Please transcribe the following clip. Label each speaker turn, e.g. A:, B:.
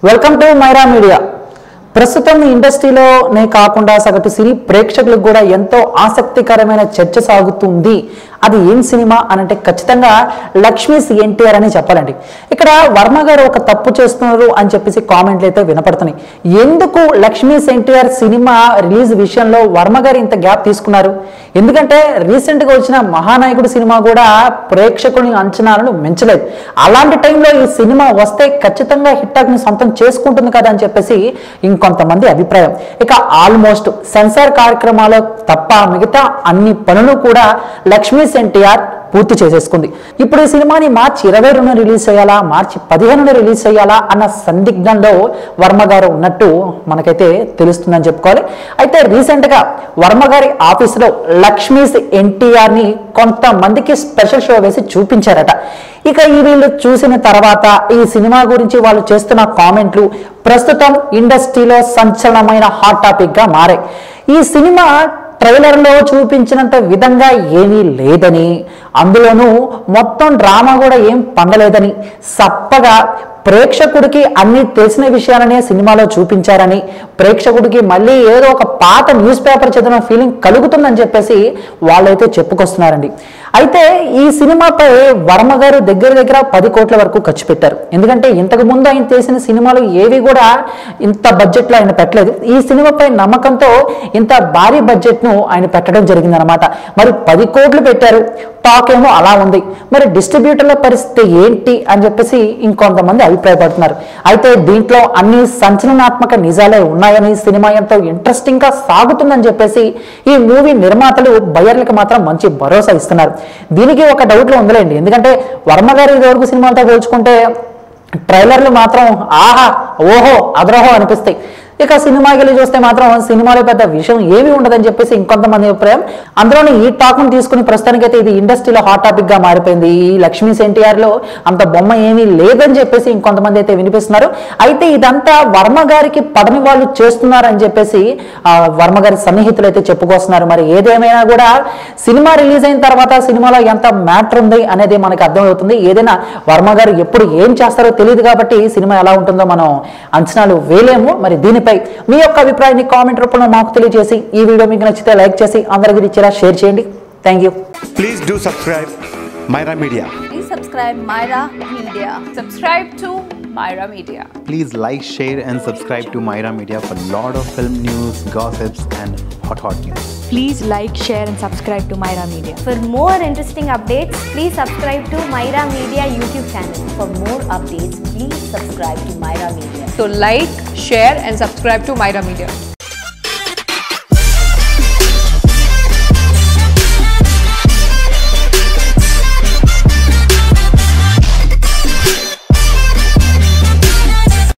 A: Welcome to Myra media. ప్రస్తుతం ఇండస్ట్రీలోనే కాకుండా సగటు సినీ ప్రేక్షకులకు కూడా ఎంతో ఆసక్తికరమైన చర్చ సాగుతుంది. అది ఏం సినిమా అనంటే ఖచ్చితంగా లక్ష్మీస్ ఎన్టీఆర్ అని చెప్పాలండి. ఇక్కడ వర్మ గారు ఒక తప్పు చేస్తున్నారు అని చెప్పేసి కామెంట్లు అయితే వినపడుతున్నాయి. ఎందుకు లక్ష్మీస్ ఎన్టీఆర్ సినిమా రిలీజ్ విషయంలో వర్మ గారు ఇంత గ్యాప్ తీసుకున్నారు? ఎందుకంటే రీసెంట్గా వచ్చిన మహానాయకుడు సినిమా కూడా ప్రేక్షకుని అంచనాలను మించలేదు. అలాంటి టైంలో ఈ సినిమా వస్తే ఖచ్చితంగా హిట్టాక్ని సొంతం చేసుకుంటుంది కదా అని చెప్పేసి ఇంకొంతమంది అభిప్రాయం. ఇక ఆల్మోస్ట్ సెన్సార్ కార్యక్రమాలు తప్ప మిగతా అన్ని పనులు కూడా లక్ష్మీస్ ఎన్టీఆర్ పూర్తి చేసేసుకుంది. ఇప్పుడు ఈ సినిమాని మార్చి 22న రిలీజ్ చేయాలా, మార్చి 15న రిలీజ్ చేయాలా అన్న సందిగ్ధంలో వర్మ గారు ఉన్నట్టు మనకైతే తెలుస్తుందని చెప్పుకోవాలి. అయితే రీసెంట్గా వర్మ గారి ఆఫీసులో లక్ష్మీస్ ఎన్టీఆర్ని కొంతమందికి స్పెషల్ షో వేసి చూపించారట. ఇక ఈ వీళ్ళు చూసిన తర్వాత ఈ సినిమా గురించి వాళ్ళు చేస్తున్న కామెంట్లు ప్రస్తుతం ఇండస్ట్రీలో సంచలనమైన హాట్ టాపిక్గా మారాయి. ఈ సినిమా ట్రైలర్లో చూపించినంత విధంగా ఏమీ లేదని, అందులోనూ మొత్తం డ్రామా కూడా ఏం పండలేదని, సప్పగా ప్రేక్షకుడికి అన్ని తెలిసిన విషయాలనే సినిమాలో చూపించారని, ప్రేక్షకుడికి మళ్ళీ ఏదో ఒక పాత న్యూస్ పేపర్ చదివిన ఫీలింగ్ కలుగుతుందని చెప్పేసి వాళ్ళైతే చెప్పుకొస్తున్నారండి. అయితే ఈ సినిమాపై వర్మ గారు దగ్గర 10 కోట్ల వరకు ఖర్చు పెట్టారు. ఎందుకంటే ఇంతకు ముందు ఆయన చేసిన సినిమాలు ఏవి కూడా ఇంత బడ్జెట్లో ఆయన పెట్టలేదు. ఈ సినిమాపై నమ్మకంతో ఇంత భారీ బడ్జెట్ను ఆయన పెట్టడం జరిగిందనమాట. మరి 10 కోట్లు పెట్టారు, టాక్ ఏమో అలా ఉంది. మరి డిస్ట్రిబ్యూటర్ల పరిస్థితి ఏంటి అని చెప్పేసి ఇంకొంతమంది అభిప్రాయపడుతున్నారు. అయితే దీంట్లో అన్ని సంచలనాత్మక నిజాలే ఉన్నాయని, సినిమా ఎంతో ఇంట్రెస్టింగ్ గా సాగుతుందని చెప్పేసి ఈ మూవీ నిర్మాతలు బయర్లకు మాత్రం మంచి భరోసా ఇస్తున్నారు. దీనికి ఒక డౌట్లో ఉందిలేండి. ఎందుకంటే వర్మ గారి ఇదివరకు సినిమాలతో పోల్చుకుంటే ట్రైలర్లు మాత్రం ఆహా ఓహో అదరహో అనిపిస్తాయి. ఇక సినిమాకి వెళ్ళి చూస్తే మాత్రం సినిమాలో పెద్ద విషయం ఏమీ ఉండదని చెప్పేసి ఇంకొంతమంది అభిప్రాయం. అందులోని ఈ టాక్ను తీసుకుని ప్రస్తుతానికైతే ఇది ఇండస్ట్రీలో హాట్ టాపిక్ గా మారిపోయింది. ఈ లక్ష్మీస్ ఎన్టీఆర్ లో అంత బొమ్మ ఏమీ లేదని చెప్పేసి ఇంకొంతమంది అయితే వినిపిస్తున్నారు. అయితే ఇదంతా వర్మ గారికి పడని వాళ్ళు చేస్తున్నారని చెప్పేసి వర్మ గారి సన్నిహితులు అయితే చెప్పుకొస్తున్నారు. మరి ఏదేమైనా కూడా సినిమా రిలీజ్ అయిన తర్వాత సినిమాలో ఎంత మ్యాటర్ ఉంది అనేది మనకు అర్థమవుతుంది. ఏదైనా వర్మ గారు ఎప్పుడు ఏం చేస్తారో తెలియదు కాబట్టి సినిమా ఎలా ఉంటుందో మనం అంచనాలు వేయలేము. మరి దీనిపై మీ యొక్క అభిప్రాయాన్ని కామెంట్ రూపంలో మాకు తెలియజేసి, ఈ వీడియో మీకు నచ్చితే లైక్ చేసి అందరికీ ఇచ్చేలా షేర్ చేయండి. Thank you.
B: Please do subscribe Myra Media.
C: Please subscribe Myra Media. Subscribe to Myra Media.
D: Please like, share and subscribe to Myra Media for lot of film news, gossips and hot news.
E: Please like, share and subscribe to Myra Media.
F: For more interesting updates, please subscribe to Myra Media YouTube channel. For more updates, please subscribe to Myra Media.
C: So like, share and subscribe to Myra Media.